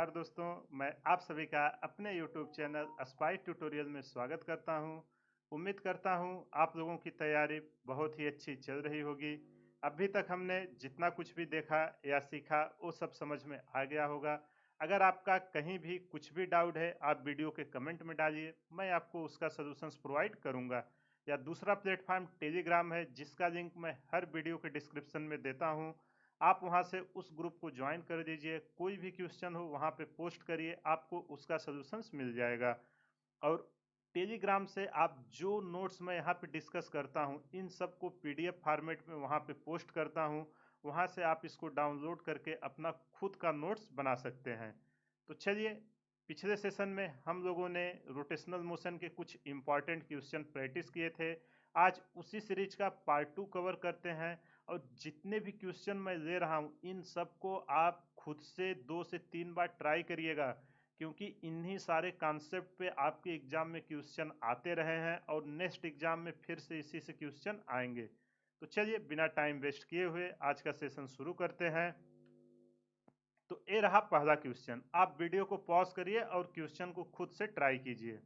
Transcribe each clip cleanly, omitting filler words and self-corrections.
नमस्कार दोस्तों, मैं आप सभी का अपने YouTube चैनल स्पाई ट्यूटोरियल में स्वागत करता हूं। उम्मीद करता हूं आप लोगों की तैयारी बहुत ही अच्छी चल रही होगी। अभी तक हमने जितना कुछ भी देखा या सीखा वो सब समझ में आ गया होगा। अगर आपका कहीं भी कुछ भी डाउट है आप वीडियो के कमेंट में डालिए, मैं आपको उसका सॉल्यूशंस प्रोवाइड करूंगा। या दूसरा प्लेटफॉर्म टेलीग्राम है जिसका लिंक मैं हर वीडियो के डिस्क्रिप्शन में देता हूँ। आप वहां से उस ग्रुप को ज्वाइन कर दीजिए, कोई भी क्वेश्चन हो वहां पे पोस्ट करिए, आपको उसका सॉल्यूशंस मिल जाएगा। और टेलीग्राम से आप जो नोट्स मैं यहाँ पे डिस्कस करता हूँ इन सबको पीडीएफ फॉर्मेट में वहाँ पे पोस्ट करता हूँ। वहाँ से आप इसको डाउनलोड करके अपना खुद का नोट्स बना सकते हैं। तो चलिए, पिछले सेशन में हम लोगों ने रोटेशनल मोशन के कुछ इंपॉर्टेंट क्वेश्चन प्रैक्टिस किए थे। आज उसी सीरीज का पार्ट 2 कवर करते हैं। और जितने भी क्वेश्चन मैं ले रहा हूँ इन सबको आप खुद से 2 से 3 बार ट्राई करिएगा, क्योंकि इन्हीं सारे कॉन्सेप्ट पे आपके एग्जाम में क्वेश्चन आते रहे हैं और नेक्स्ट एग्जाम में फिर से इसी से क्वेश्चन आएंगे। तो चलिए, बिना टाइम वेस्ट किए हुए आज का सेशन शुरू करते हैं। तो ये रहा पहला क्वेश्चन। आप वीडियो को पॉज करिए और क्वेश्चन को खुद से ट्राई कीजिए।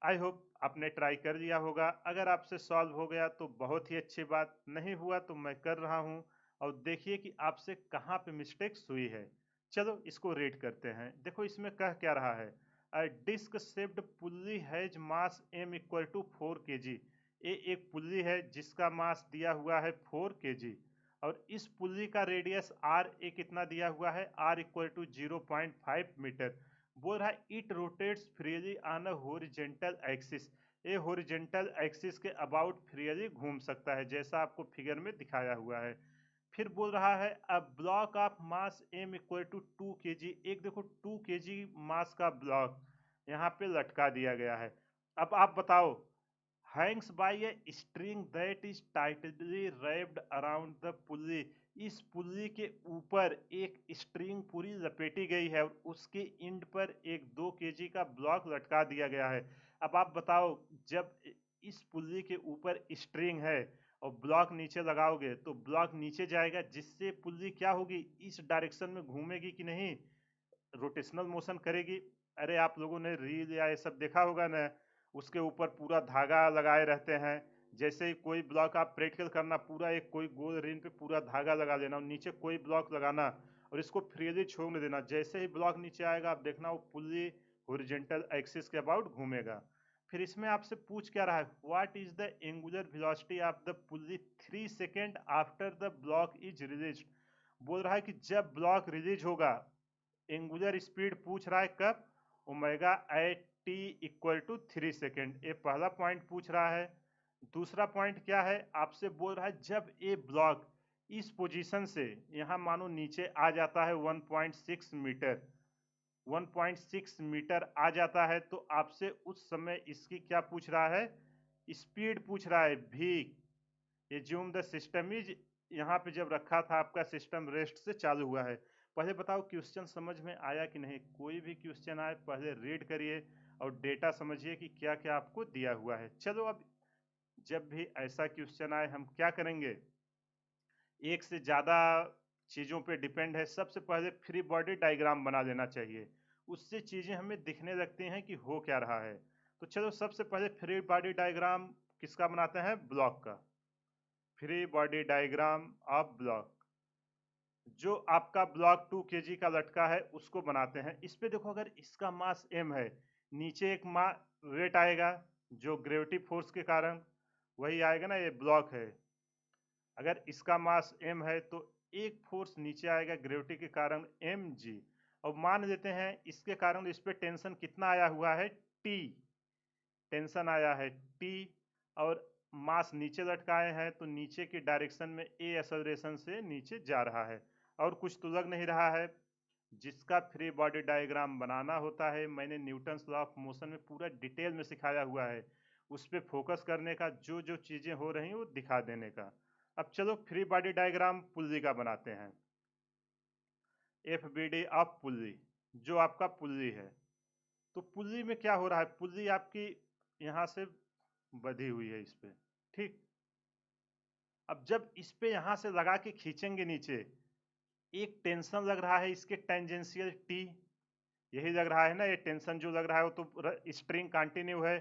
आई होप आपने ट्राई कर लिया होगा। अगर आपसे सॉल्व हो गया तो बहुत ही अच्छी बात, नहीं हुआ तो मैं कर रहा हूं और देखिए कि आपसे कहाँ पे मिस्टेक्स हुई है। चलो इसको रेड करते हैं। देखो इसमें कह क्या रहा है, a disc shaped pulley has mass m equal to 4 kg। ये एक पुल्ली है जिसका मास दिया हुआ है 4 kg और इस पुल्ली का रेडियस r ए कितना दिया हुआ है, r इक्वल टू 0.5 मीटर। बोल रहा है it rotates freely on a horizontal axis. ये हॉरिजेंटल एक्सिस के अबाउट फ्रीली घूम सकता है जैसा आपको फिगर में दिखाया हुआ है। फिर बोल रहा है a block of mass m equal to 2 kg। एक देखो 2 kg मास का ब्लॉक यहाँ पे लटका दिया गया है। अब आप बताओ, hangs by a string that is tightly wrapped around the pulley. इस पुल्ली के ऊपर एक स्ट्रिंग पूरी लपेटी गई है और उसके एंड पर एक 2 kg का ब्लॉक लटका दिया गया है। अब आप बताओ, जब इस पुल्ली के ऊपर स्ट्रिंग है और ब्लॉक नीचे लगाओगे तो ब्लॉक नीचे जाएगा, जिससे पुल्ली क्या होगी, इस डायरेक्शन में घूमेगी कि नहीं, रोटेशनल मोशन करेगी। अरे आप लोगों ने रील या ये सब देखा होगा ना, उसके ऊपर पूरा धागा लगाए रहते हैं। जैसे ही कोई ब्लॉक आप प्रैक्टिकल करना, पूरा एक कोई गोल रिंग पे पूरा धागा लगा देना और नीचे कोई ब्लॉक लगाना और इसको फ्रीली छोड़ने देना। जैसे ही ब्लॉक नीचे आएगा आप देखना वो पुल्ली हॉरिजॉन्टल एक्सिस के अबाउट घूमेगा। फिर इसमें आपसे पूछ क्या रहा है, what is the angular velocity of the pulley 3 second after the block is release. बोल रहा है कि जब ब्लॉक रिलीज होगा, एंगुलर स्पीड पूछ रहा है कब, omega at t equal to 3 second. ये पहला पॉइंट पूछ रहा है। दूसरा पॉइंट क्या है, आपसे बोल रहा है जब ये ब्लॉक इस पोजीशन से यहाँ मानो नीचे आ जाता है 1.6 मीटर, 1.6 मीटर आ जाता है, तो आपसे उस समय इसकी क्या पूछ रहा है, स्पीड पूछ रहा है भी। एज्यूम द सिस्टम इज, यहाँ पे जब रखा था आपका सिस्टम रेस्ट से चालू हुआ है। पहले बताओ क्वेश्चन समझ में आया कि नहीं। कोई भी क्वेश्चन आए पहले रीड करिए और डेटा समझिए कि क्या क्या आपको दिया हुआ है। चलो अब जब भी ऐसा क्वेश्चन आए हम क्या करेंगे, एक से ज़्यादा चीज़ों पे डिपेंड है। सबसे पहले फ्री बॉडी डायग्राम बना लेना चाहिए, उससे चीज़ें हमें दिखने लगती हैं कि हो क्या रहा है। तो चलो सबसे पहले फ्री बॉडी डायग्राम किसका बनाते हैं, ब्लॉक का। Free body diagram of block, जो आपका ब्लॉक 2 kg का लटका है उसको बनाते हैं। इस पे देखो, अगर इसका मास m है, नीचे एक वेट आएगा जो ग्रेविटी फोर्स के कारण वही आएगा ना, ये ब्लॉक है। अगर इसका मास m है तो एक फोर्स नीचे आएगा ग्रेविटी के कारण mg। और मान लेते हैं इसके कारण इस पे टेंशन कितना आया हुआ है, t। टेंशन आया है t और मास नीचे लटकाए हैं तो नीचे की डायरेक्शन में ए एक्सेलरेशन से नीचे जा रहा है और कुछ तो लग नहीं रहा है। जिसका फ्री बॉडी डायग्राम बनाना होता है, मैंने न्यूटन्स लॉ ऑफ मोशन में पूरा डिटेल में सिखाया हुआ है, उस पर फोकस करने का, जो जो चीजें हो रही हैं वो दिखा देने का। अब चलो फ्री बॉडी डायग्राम पुल्ली का बनाते हैं। F B D of pulley, जो आपका पुल्ली है। तो पुल्ली में क्या हो रहा है, पुल्ली आपकी यहाँ से बधी हुई है इस पे, ठीक। अब जब इस पे यहां से लगा के खींचेंगे नीचे, एक टेंशन लग रहा है इसके टेंजेंशियल टी, यही लग रहा है ना, ये टेंशन जो लग रहा है वो तो स्ट्रिंग कंटिन्यू है,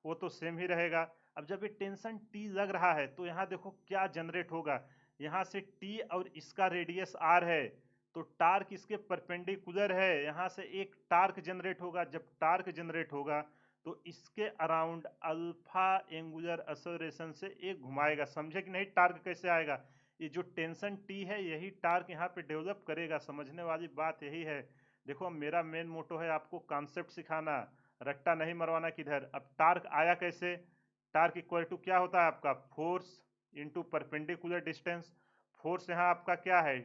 वो तो सेम ही रहेगा। अब जब ये टेंशन टी लग रहा है तो यहाँ देखो क्या जनरेट होगा, यहाँ से टी और इसका रेडियस आर है, तो टार्क इसके परपेंडिकुलर है, यहाँ से एक टार्क जनरेट होगा। जब टार्क जनरेट होगा तो इसके अराउंड अल्फा एंगुलर एक्सेलरेशन से एक घुमाएगा। समझे कि नहीं टार्क कैसे आएगा? ये जो टेंशन टी है यही टार्क यहाँ पे डेवलप करेगा। समझने वाली बात यही है। देखो मेरा मेन मोटो है आपको कॉन्सेप्ट सिखाना, रट्टा नहीं मरवाना किधर। अब टार्क आया कैसे? टार्क इक्वल टू क्या होता है आपका? Force into perpendicular distance. Force यहाँ आपका क्या है?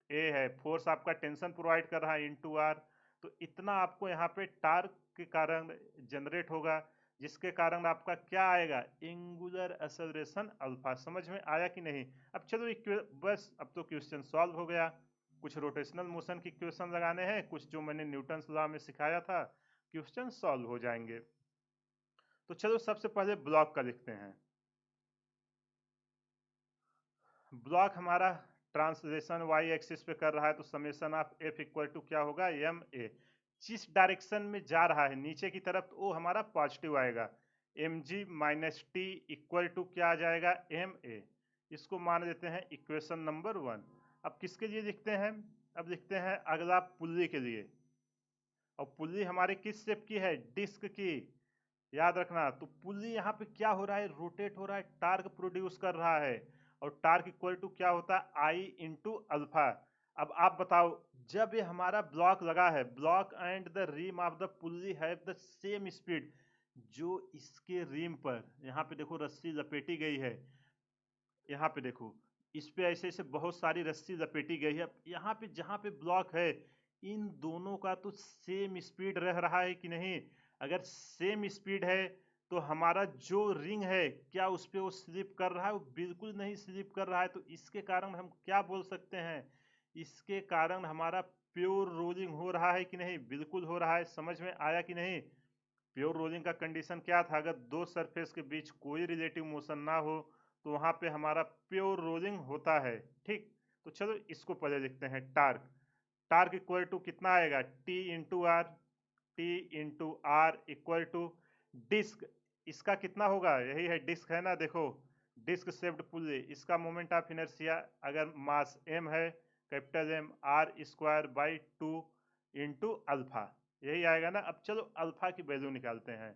ए है। फोर्स आपका टेंशन प्रोवाइड कर रहा है इनटू आर। तो इतना आपको यहाँ पे टार्क के कारण जनरेट होगा, जिसके कारण आपका क्या आएगा? Angular acceleration alpha. समझ में आया कि नहीं? अब चलो बस अब तो क्वेश्चन सॉल्व हो गया। कुछ रोटेशनल मोशन की क्वेश्चन लगाने हैं, कुछ जो मैंने न्यूटन लॉ में सिखाया था, क्वेश्चन सॉल्व हो जाएंगे। तो चलो सबसे पहले ब्लॉक का लिखते हैं। ब्लॉक हमारा ट्रांसलेशन वाई एक्सिस पे कर रहा है, तो summation of f equal to क्या होगा? M a. जिस डायरेक्शन में जा रहा है नीचे की तरफ तो वो हमारा पॉजिटिव आएगा। M g minus t equal to क्या आ जाएगा? M a. इसको मान लेते हैं इक्वेशन नंबर 1। अब किसके लिए लिखते हैं? अब लिखते हैं अगला पुल्ली के लिए। और पुल्ली हमारे किस शेप की है? डिस्क की। याद रखना। तो पुल्ली यहाँ पे क्या हो रहा है? रोटेट हो रहा है, टार्क प्रोड्यूस कर रहा है। और टार्क इक्वल टू क्या होता है? I into alpha. अब आप बताओ, जब ये हमारा ब्लॉक लगा है, block and the rim of the pulley have the same speed, जो इसके रिम पर यहाँ पे देखो रस्सी लपेटी गई है, यहाँ पे देखो इस पे ऐसे ऐसे बहुत सारी रस्सी लपेटी गई है। यहाँ पे जहाँ पे ब्लॉक है इन दोनों का तो सेम स्पीड रह रहा है कि नहीं? अगर सेम स्पीड है तो हमारा जो रिंग है क्या उस पे वो स्लिप कर रहा है? वो बिल्कुल नहीं स्लिप कर रहा है। तो इसके कारण हम क्या बोल सकते हैं? इसके कारण हमारा प्योर रोलिंग हो रहा है कि नहीं? बिल्कुल हो रहा है। समझ में आया कि नहीं? प्योर रोलिंग का कंडीशन क्या था? अगर दो सरफेस के बीच कोई रिलेटिव मोशन ना हो तो वहां पे हमारा प्योर रोलिंग होता है। ठीक, तो चलो इसको पहले लिखते हैं। टार्क, टार्क इक्वल टू कितना आएगा? T into r. T into r equal to disc, इसका कितना होगा? यही है डिस्क है ना, देखो डिस्क शेप्ड पुल्ली, इसका मोमेंट ऑफ इनर्शिया अगर मास एम है, capital M, r square by 2 into alpha, यही आएगा ना। अब चलो अल्फा की वैल्यू निकालते हैं।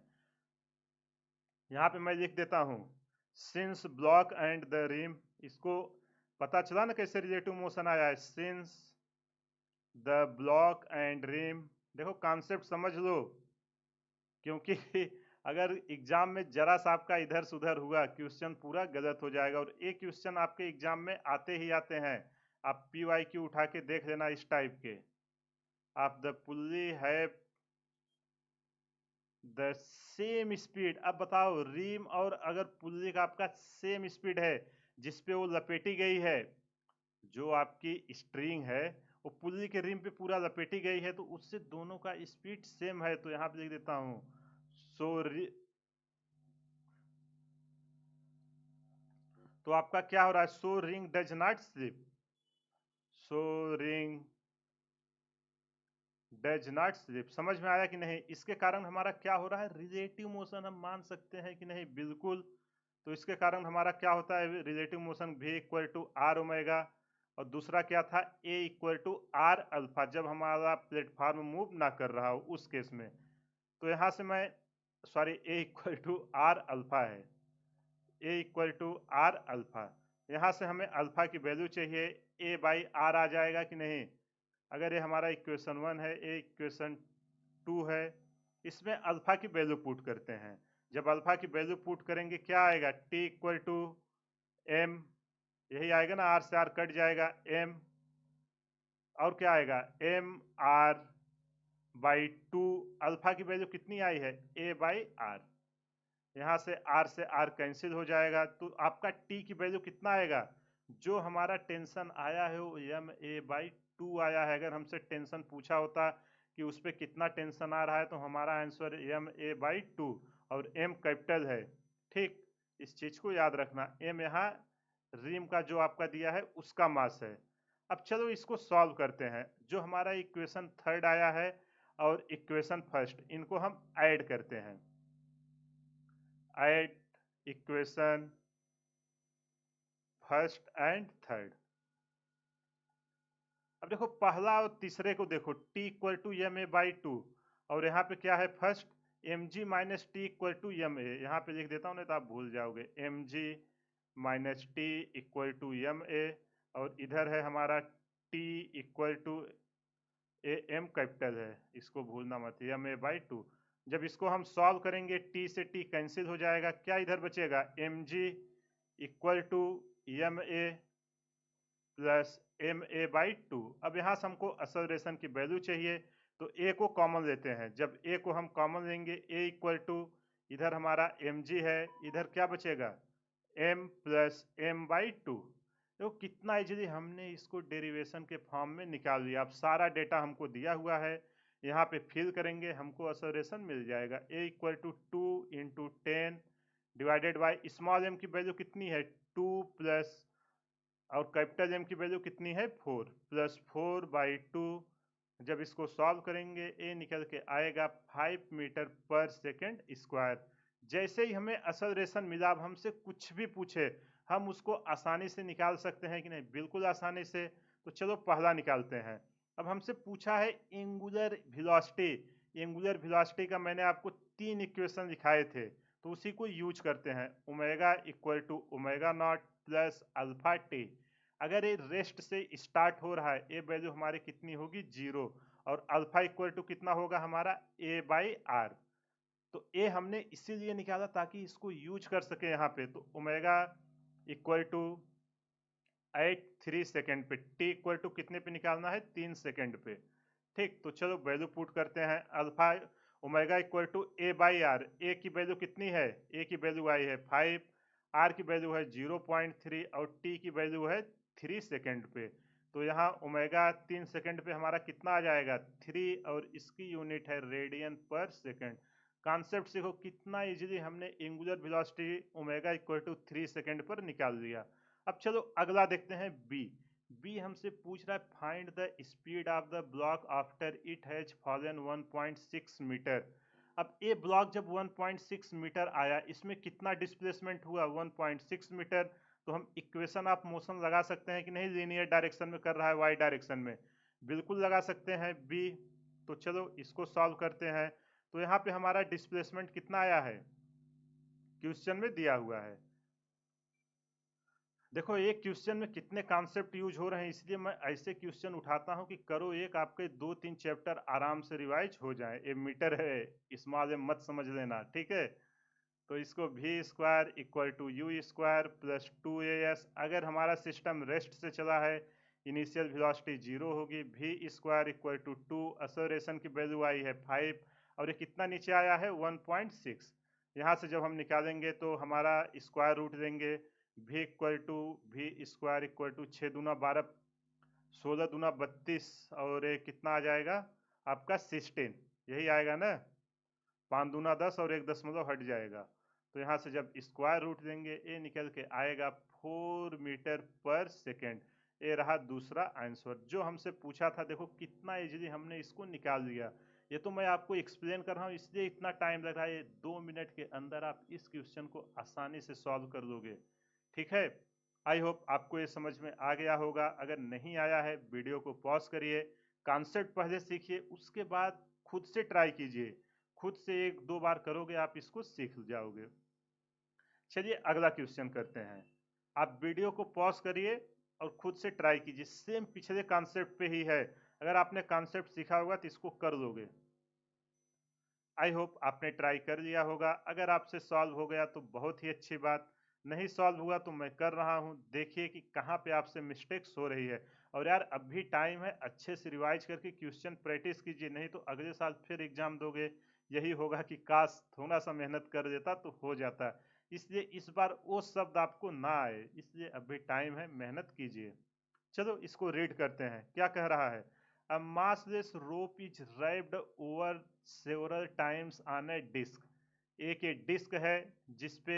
यहाँ पे मैं लिख देता हूँ since block and the rim. इसको पता चला ना कैसे रिलेटिव मोशन आया है? Since the block and rim. देखो कॉन्सेप्ट समझ लो, क्योंकि अगर एग्जाम में जरा सा आपका इधर से उधर हुआ क्वेश्चन पूरा गलत हो जाएगा। और एक क्वेश्चन आपके एग्जाम में आते ही आते हैं, आप PYQ उठा के देख लेना इस टाइप के। आप द पुल्ली है द सेम स्पीड। अब बताओ रिम और अगर पुल्ली का आपका सेम स्पीड है जिसपे वो लपेटी गई है, जो आपकी स्ट्रिंग है वो पुल्ली के रिम पे पूरा लपेटी गई है, तो उससे दोनों का स्पीड सेम है। तो यहाँ पे लिख देता हूँ सो तो आपका क्या हो रहा है? So ring does not slip. So ring does not slip. समझ में आया कि नहीं? इसके कारण हमारा क्या हो रहा है? रिलेटिव मोशन हम मान सकते हैं कि नहीं? बिल्कुल। तो इसके कारण हमारा क्या होता है? Relative motion v equal to r omega. और दूसरा क्या था? a equal to r alpha, जब हमारा प्लेटफॉर्म मूव ना कर रहा हो उस केस में। तो यहाँ से मैं sorry a equal to r alpha है, a equal to r alpha. यहाँ से हमें अल्फा की वैल्यू चाहिए, a बाई आर आ जाएगा कि नहीं? अगर ये हमारा इक्वेशन 1 है, ये इक्वेशन 2 है, इसमें अल्फा की वैल्यू पुट करते हैं। जब अल्फा की वैल्यू पुट करेंगे क्या आएगा? टी इक्वल टू एम, यही आएगा ना, आर से आर कट जाएगा, एम, और क्या आएगा? M r by 2। अल्फा की वैल्यू कितनी आई है? A by r. यहाँ से आर कैंसिल हो जाएगा, तो आपका टी की वैल्यू कितना आएगा? जो हमारा टेंशन आया है वो एम ए बाई 2 आया है। अगर हमसे टेंशन पूछा होता कि उस पर कितना टेंशन आ रहा है, तो हमारा आंसर एम ए बाई 2, और एम कैपिटल है। ठीक, इस चीज को याद रखना। एम यहाँ रिम का जो आपका दिया है उसका मास है, अब चलो इसको सॉल्व करते हैं। जो हमारा इक्वेशन थर्ड आया है और इक्वेशन फर्स्ट, इनको हम ऐड करते हैं। Add equation first and third. अब देखो पहला और तीसरे को देखो, t equal to m a by two, और यहाँ पे क्या है first, m g minus t equal to m a. यहाँ पे लिख देता हूँ नहीं तो आप भूल जाओगे, m g minus t equal to m a, और इधर है हमारा t equal to a m capital है, इसको भूलना मत, एम ए बाई टू। जब इसको हम सॉल्व करेंगे t से t कैंसिल हो जाएगा, क्या इधर बचेगा, m g equal to m a plus m a by two. अब यहाँ से हमको एक्सेलरेशन की वैल्यू चाहिए, तो ए को कॉमन लेते हैं। जब ए को हम कॉमन लेंगे, ए इक्वल टू, इधर हमारा एम जी है, इधर क्या बचेगा, m plus m by two. देखो कितना इजीली हमने इसको डेरिवेशन के फॉर्म में निकाल लिया। अब सारा डेटा हमको दिया हुआ है, यहाँ पे फिल करेंगे, हमको एक्सेलरेशन मिल जाएगा। A equal to two into ten divided by small m की वैल्यू कितनी है, टू प्लस, और कैपिटल एम की वैल्यू कितनी है, four, plus four by two. जब इसको सॉल्व करेंगे ए निकल के आएगा 5 मीटर पर सेकेंड स्क्वायर। जैसे ही हमें एक्सेलरेशन मिला, अब हमसे कुछ भी पूछे हम उसको आसानी से निकाल सकते हैं कि नहीं, बिल्कुल आसानी से। तो चलो पहला निकालते हैं। अब हमसे पूछा है एंगुलर वेलोसिटी। एंगुलर वेलोसिटी का मैंने आपको 3 इक्वेशन दिखाए थे, तो उसी को यूज करते हैं। Omega equal to omega not plus alpha t. अगर ये रेस्ट से स्टार्ट हो रहा है, ये वैल्यू हमारी कितनी होगी, जीरो, और अल्फा इक्वल टू कितना होगा हमारा, ए बाई आर। तो ए हमने इसीलिए निकाला ताकि इसको यूज कर सके यहाँ पे। तो ओमेगा इक्वल टू 3 सेकेंड पे, टी इक्वल टू कितने पे निकालना है, 3 सेकेंड पे। ठीक, तो चलो वैल्यू पुट करते हैं। Alpha omega equal to a by r, a की वैल्यू कितनी है, ए की वैल्यू आई है 5, आर की वैल्यू है 0.3, और टी की वैल्यू है 3 सेकेंड पे। तो यहाँ ओमेगा 3 सेकेंड पे हमारा कितना आ जाएगा, 3, और इसकी यूनिट है रेडियन पर सेकेंड। कॉन्सेप्ट सीखो, कितना इजीली हमने angular velocity omega equal to 3 second पर निकाल लिया। अब चलो अगला देखते हैं, बी। बी हमसे पूछ रहा है find the speed of the block after it has fallen 1.6 metre. अब ये ब्लॉक जब 1.6 मीटर आया, इसमें कितना डिस्प्लेसमेंट हुआ, 1.6 मीटर। तो हम इक्वेशन ऑफ मोशन लगा सकते हैं कि नहीं, लीनियर डायरेक्शन में कर रहा है, वाई डायरेक्शन में, बिल्कुल लगा सकते हैं बी। तो चलो इसको सॉल्व करते हैं। तो यहाँ पे हमारा डिस्प्लेसमेंट कितना आया है, क्वेश्चन में दिया हुआ है। देखो एक क्वेश्चन में कितने कॉन्सेप्ट यूज हो रहे हैं, इसलिए मैं ऐसे क्वेश्चन उठाता हूं कि करो एक, आपके 2-3 चैप्टर आराम से रिवाइज हो जाए। ये मीटर है, स्मॉल एम मत समझ लेना, ठीक है। तो इसको v square equal to u square plus 2as। अगर हमारा सिस्टम रेस्ट से चला है, इनिशियल वेलोसिटी 0 होगी। V square equal to 2, acceleration की वैल्यू आई है 5, और ये कितना नीचे आया है, 1.6। यहाँ से जब हम निकालेंगे तो हमारा स्क्वायर रूट देंगे, v equal to v square equal to 6 दूना 12, 16 दूना 32, और ये कितना आ जाएगा आपका 16, यही आएगा ना, 5 दूना 10 और 1 दशमलव हट जाएगा। तो यहाँ से जब स्क्वायर रूट देंगे, ए निकल के आएगा 4 मीटर पर सेकेंड। ये रहा दूसरा आंसर जो हमसे पूछा था। देखो कितना इजीली हमने इसको निकाल लिया। ये तो मैं आपको एक्सप्लेन कर रहा हूँ इसलिए इतना टाइम लग रहा है। 2 मिनट के अंदर आप इस क्वेश्चन को आसानी से सॉल्व कर लोगे, ठीक है। आई होप आपको ये समझ में आ गया होगा। अगर नहीं आया है, वीडियो को पॉज करिए, कॉन्सेप्ट पहले सीखिए, उसके बाद खुद से ट्राई कीजिए। खुद से 1-2 बार करोगे आप इसको सीख जाओगे। चलिए अगला क्वेश्चन करते हैं। आप वीडियो को पॉज करिए और खुद से ट्राई कीजिए, सेम पिछले कॉन्सेप्ट पे ही है। अगर आपने कॉन्सेप्ट सीखा होगा तो इसको कर लोगे। आई होप आपने ट्राई कर लिया होगा। अगर आपसे सॉल्व हो गया तो बहुत ही अच्छी बात, नहीं सॉल्व हुआ तो मैं कर रहा हूं, देखिए कि कहाँ पे आपसे मिस्टेक्स हो रही है। और यार अभी टाइम है, अच्छे से रिवाइज करके क्वेश्चन प्रैक्टिस कीजिए, नहीं तो अगले साल फिर एग्जाम दोगे, यही होगा कि काश थोड़ा सा मेहनत कर देता तो हो जाता। इसलिए इस बार वो शब्द आपको ना आए, इसलिए अभी टाइम है, मेहनत कीजिए। चलो इसको रीड करते हैं, क्या कह रहा है। A massless rope is wrapped over several times on a disc। एक ये डिस्क है जिसपे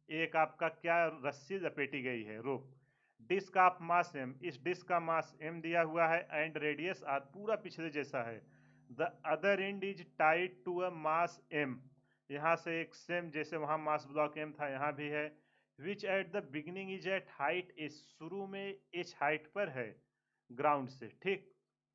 एक आपका क्या रस्सी लपेटी गई है, रोप। डिस्क ऑफ मास m, इस डिस्क का मास m दिया हुआ है एंड रेडियस r, पूरा पिछले जैसा है। The other end is tied to a mass m, यहाँ से एक सेम जैसे वहां मास ब्लॉक m था यहाँ भी है। Which at the beginning is at height h, शुरू में h हाइट पर है ग्राउंड से, ठीक।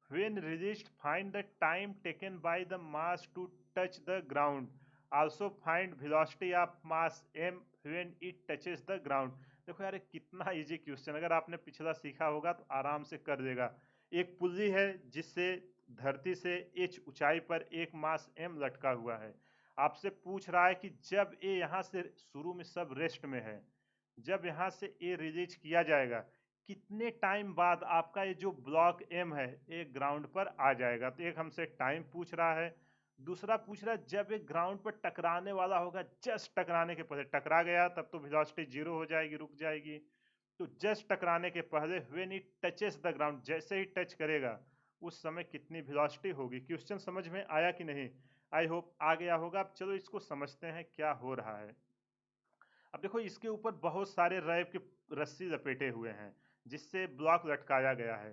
When released, find the time taken by the mass to touch the ground. Also find velocity of mass m when it touches the ground. देखो यार कितना easy question, अगर आपने पिछला सीखा होगा तो आराम से कर देगा। एक पुल्ली है जिससे धरती से h ऊंचाई पर एक मास m लटका हुआ है। आपसे पूछ रहा है कि जब ये यहाँ से शुरू में सब रेस्ट में है, जब यहाँ से ये रिलीज किया जाएगा कितने टाइम बाद आपका ये जो ब्लॉक एम है ये ग्राउंड पर आ जाएगा। तो एक हमसे टाइम पूछ रहा है, दूसरा पूछ रहा है जब एक ग्राउंड पर टकराने वाला होगा, जस्ट टकराने के पहले, टकरा गया तब तो वेलोसिटी जीरो हो जाएगी, रुक जाएगी। तो जस्ट टकराने के पहले when it touches the ground, जैसे ही टच करेगा उस समय कितनी वेलोसिटी होगी। क्वेश्चन समझ में आया कि नहीं? आई होप आ गया होगा। अब चलो इसको समझते हैं क्या हो रहा है। अब देखो इसके ऊपर बहुत सारे रैप की रस्सी लपेटे हुए हैं जिससे ब्लॉक लटकाया गया है।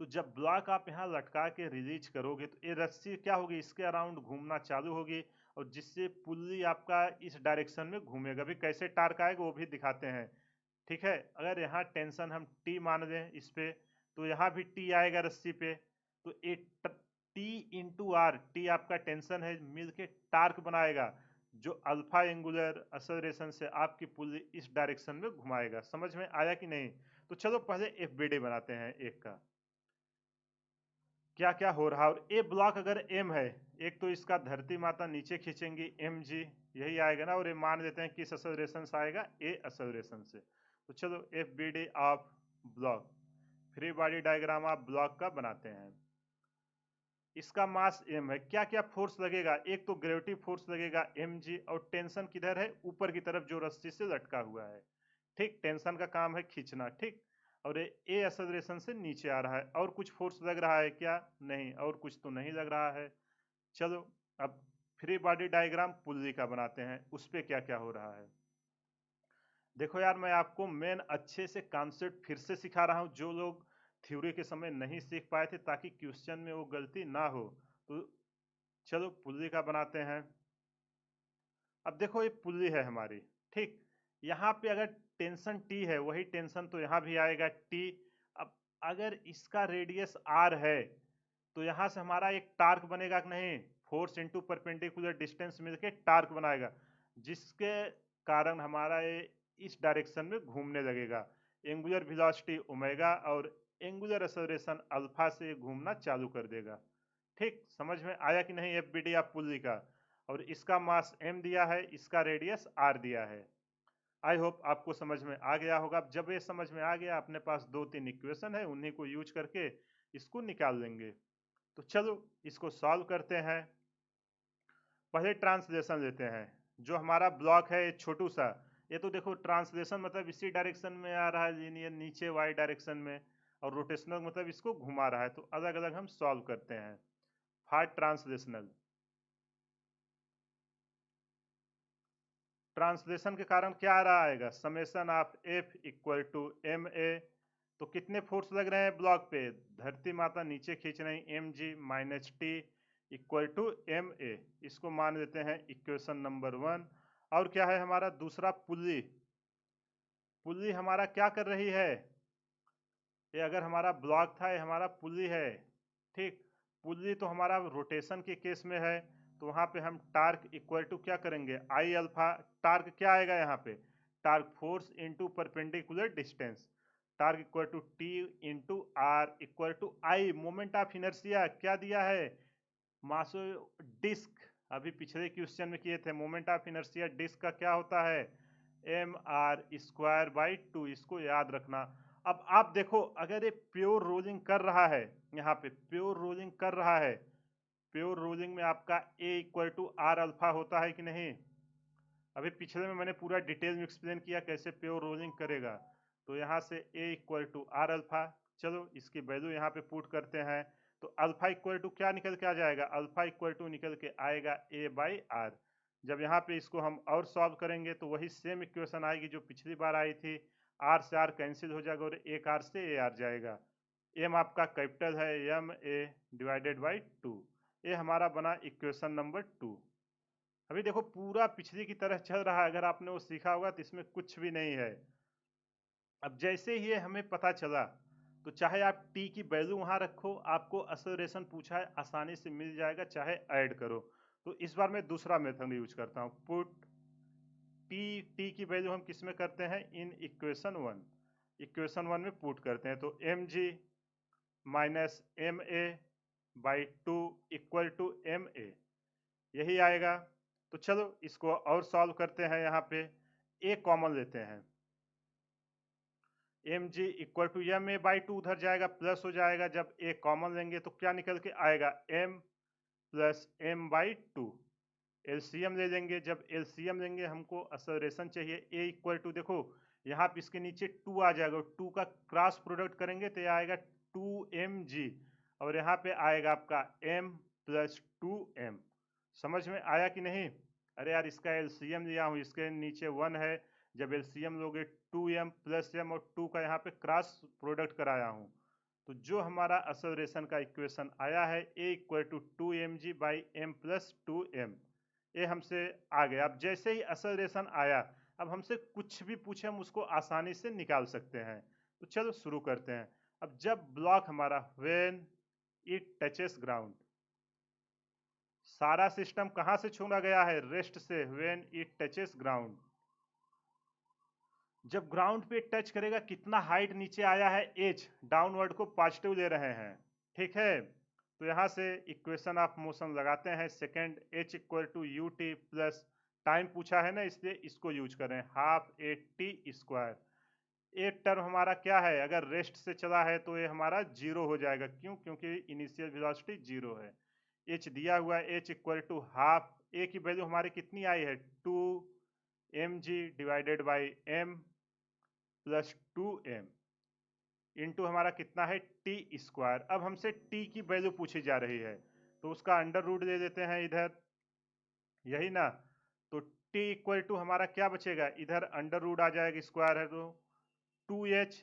तो जब ब्लॉक आप यहाँ लटका के रिलीज करोगे तो ये रस्सी क्या होगी, इसके अराउंड घूमना चालू होगी और जिससे पुल्ली आपका इस डायरेक्शन में घूमेगा। अभी कैसे टार्क आएगा वो भी दिखाते हैं, ठीक है। अगर यहाँ टेंशन हम टी मान लें इस पे, तो यहाँ भी टी आएगा रस्सी पे, तो ये टी इंटू आर, टी आपका टेंशन है, मिलके टार्क बनाएगा जो अल्फा एंगुलर एक्सेलरेशन से आपकी पुल्ली इस डायरेक्शन में घुमाएगा। समझ में आया कि नहीं? तो चलो पहले एफबीडी बनाते हैं एक का, क्या क्या हो रहा है। और ए ब्लॉक अगर एम है, एक तो इसका धरती माता नीचे खींचेंगी एम जी, यही आएगा ना, और ये मान लेते हैं किस एक्सेलरेशन से आएगा, ए एक्सेलरेशन से। तो चलो FBD of block, free body diagram of block का बनाते हैं। इसका मास m है, क्या क्या फोर्स लगेगा, एक तो ग्रेविटी फोर्स लगेगा mg, और टेंशन किधर है, ऊपर की तरफ जो रस्सी से लटका हुआ है, ठीक। टेंशन का काम है खींचना, ठीक। और ए एक्सेलरेशन से नीचे आ रहा है, और कुछ फोर्स लग रहा है क्या, नहीं, और कुछ तो नहीं लग रहा है। चलो अब फ्री बॉडी डायग्राम पुल्ली का बनाते हैं, उस पर क्या क्या हो रहा है। देखो यार मैं आपको मेन अच्छे से कॉन्सेप्ट फिर से सिखा रहा हूँ, जो लोग थ्योरी के समय नहीं सीख पाए थे, ताकि क्वेश्चन में वो गलती ना हो। तो चलो पुल्ली का बनाते हैं। अब देखो ये पुल्ली है हमारी, ठीक। यहाँ पे अगर टेंशन टी है, वही टेंशन तो यहाँ भी आएगा टी। अब अगर इसका रेडियस आर है तो यहाँ से हमारा एक टार्क बनेगा कि नहीं, फोर्स इंटू परपेंडिकुलर डिस्टेंस मिलके टार्क बनाएगा, जिसके कारण हमारा ये इस डायरेक्शन में घूमने लगेगा। एंगुलर वेलोसिटी ओमेगा और एंगुलर एक्सेलरेशन अल्फा से घूमना चालू कर देगा, ठीक। समझ में आया कि नहीं एफबीडी ऑफ पुल्ली का? और इसका मास m दिया है, इसका रेडियस r दिया है। आई होप आपको समझ में आ गया होगा। अब जब ये समझ में आ गया, अपने पास दो तीन इक्वेशन है, उन्हीं को यूज करके इसको निकाल लेंगे। तो चलो इसको सॉल्व करते हैं। पहले ट्रांसलेशन लेते हैं। जो हमारा ब्लॉक है छोटू सा, ये तो देखो ट्रांसलेशन मतलब इसी डायरेक्शन में आ रहा है, लीनियर नीचे वाई डायरेक्शन में, और रोटेशनल मतलब इसको घुमा रहा है। तो अलग अलग हम सॉल्व करते हैं। फॉर ट्रांसलेशनल, ट्रांसलेशन के कारण क्या आ रहा आएगा, summation of f equal to m a. तो कितने फोर्स लग रहे हैं ब्लॉक पे, धरती माता नीचे खींच रही m g minus t equal to m a. इसको मान लेते हैं इक्वेशन नंबर 1। और क्या है हमारा दूसरा, पुल्ली। पुल्ली हमारा क्या कर रही है, ये अगर हमारा ब्लॉक था, ये हमारा पुल्ली है, ठीक। पुल्ली तो हमारा रोटेशन के केस में है, तो वहां पे हम टार्क इक्वल टू क्या करेंगे, आई अल्फा। टार्क क्या आएगा यहाँ पे, torque force into perpendicular distance, torque equal to t into r equal to I. Moment of inertia क्या दिया है, मासो डिस्क, अभी पिछले क्वेश्चन में किए थे। मोमेंट ऑफ इनर्शिया डिस्क का क्या होता है, एम आर स्क्वायर बाई 2, इसको याद रखना। अब आप देखो अगर ये प्योर रोलिंग कर रहा है, यहाँ पे प्योर रोलिंग कर रहा है, प्योर रोलिंग में आपका ए इक्वल टू आर अल्फा होता है कि नहीं। अभी पिछले में मैंने पूरा डिटेल में एक्सप्लेन किया कैसे प्योर रोलिंग करेगा। तो यहाँ से ए इक्वल टू आर अल्फा, चलो इसकी वैल्यू यहाँ पे पुट करते हैं। तो अल्फा इक्वल टू क्या निकल के आ जाएगा, अल्फा इक्वल टू निकल के आएगा ए बाई आर। जब यहाँ पे इसको हम और सॉल्व करेंगे तो वही सेम इक्वेशन आएगी जो पिछली बार आई थी, आर से आर कैंसिल हो जाएगा और एक आर से ए आर जाएगा। एम आपका कैपिटल है, एम ए डिवाइडेड बाई 2। ये हमारा बना इक्वेशन नंबर 2। अभी देखो पूरा पिछली की तरह चल रहा है, अगर आपने वो सीखा होगा तो इसमें कुछ भी नहीं है। अब जैसे ही ये हमें पता चला तो चाहे आप टी की वैल्यू वहां रखो, आपको एक्सेलरेशन पूछा है आसानी से मिल जाएगा, चाहे ऐड करो। तो इस बार मैं दूसरा मेथड यूज करता हूँ, पुट टी की वैल्यू हम किस में करते हैं, इन इक्वेशन 1। इक्वेशन 1 में पुट करते हैं तो m g minus m a by 2 equal to m a, यही आएगा। तो चलो इसको और सॉल्व करते हैं। यहाँ पे ए कॉमन लेते हैं, m g equal to m a by 2 उधर जाएगा प्लस हो जाएगा। जब ए कॉमन लेंगे तो क्या निकल के आएगा, m plus m by 2। LCM ले लेंगे, जब एलसीएम लेंगे हमको एक्सेलरेशन चाहिए। ए इक्वल टू देखो यहाँ पे इसके नीचे 2 आ जाएगा, 2 का क्रॉस प्रोडक्ट करेंगे तो ये आएगा 2mg, और यहाँ पे आएगा आपका m प्लस 2m। समझ में आया कि नहीं? अरे यार इसका एलसीएम लिया हूँ, इसके नीचे 1 है, जब एलसीएम लोगे 2m प्लस m और 2 का यहाँ पे क्रॉस प्रोडक्ट कराया हूँ। तो जो हमारा एक्सेलरेशन का इक्वेशन आया है a equal to 2mg by m plus 2m, ये हमसे आ गया। अब जैसे ही एक्सेलरेशन आया, अब हमसे कुछ भी पूछे हम उसको आसानी से निकाल सकते हैं। तो चलो शुरू करते हैं। अब जब ब्लॉक हमारा व्हेन इट टचेस ग्राउंड, सारा सिस्टम कहां से छोड़ा गया है, रेस्ट से। व्हेन इट टचेस ग्राउंड, जब ग्राउंड पे टच करेगा कितना हाइट नीचे आया है, एच, डाउनवर्ड को पॉजिटिव ले रहे हैं, ठीक है। तो यहाँ से इक्वेशन ऑफ मोशन लगाते हैं, second h equal to u t plus time पूछा है ना, इसलिए इसको यूज करें, half a t square. A term हमारा क्या है, अगर रेस्ट से चला है तो ये हमारा जीरो हो जाएगा, क्यों, क्योंकि इनिशियल वेलोसिटी जीरो है। एच दिया हुआ है, एच इक्वल टू हाफ, ए की वैल्यू हमारी कितनी आई है, 2mg divided by m plus 2m into हमारा कितना है, टी स्क्वायर। अब हमसे टी की वैल्यू पूछी जा रही है तो उसका अंडर रूट दे देते हैं इधर, यही ना। तो टी इक्वल टू हमारा क्या बचेगा, इधर अंडर रूट आ जाएगा, स्क्वायर है तो 2h,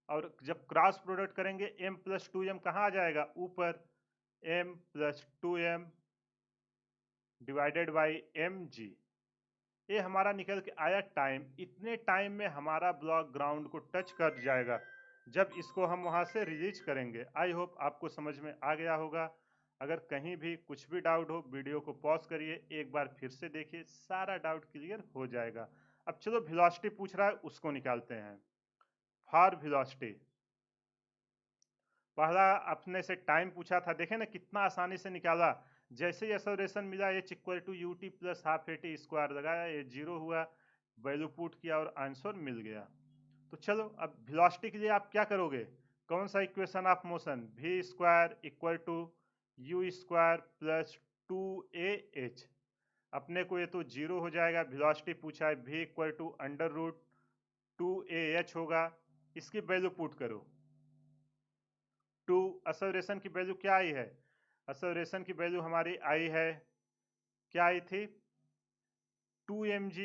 और जब क्रॉस प्रोडक्ट करेंगे m प्लस 2m कहाँ आ जाएगा, ऊपर, m plus 2m divided by mg। ये हमारा निकल के आया टाइम। इतने टाइम में हमारा ब्लॉक ग्राउंड को टच कर जाएगा जब इसको हम वहां से रिलीज करेंगे। आई होप आपको समझ में आ गया होगा। अगर कहीं भी कुछ भी डाउट हो, वीडियो को पॉज करिए, एक बार फिर से देखिए, सारा डाउट क्लियर हो जाएगा। अब चलो वेलोसिटी पूछ रहा है उसको निकालते हैं। फॉर वेलोसिटी, पहला अपने से टाइम पूछा था, देखे ना कितना आसानी से निकाला। जैसे ही एक्सेलरेशन मिला, h equal to u t plus half a t square लगाया, ये जीरो हुआ, वैल्यू पुट किया और आंसर मिल गया। तो चलो अब वेलोसिटी के लिए आप क्या करोगे, कौन सा equation of motion, v square equal to u square plus 2ah। अपने को ये तो जीरो हो जाएगा, वेलोसिटी पूछा है, v equal to under root 2ah होगा, इसकी वैल्यू पुट करो। 2 एक्सेलरेशन की वैल्यू क्या आई है, एक्सेलरेशन की वैल्यू हमारी आई है, क्या आई थी, 2mg।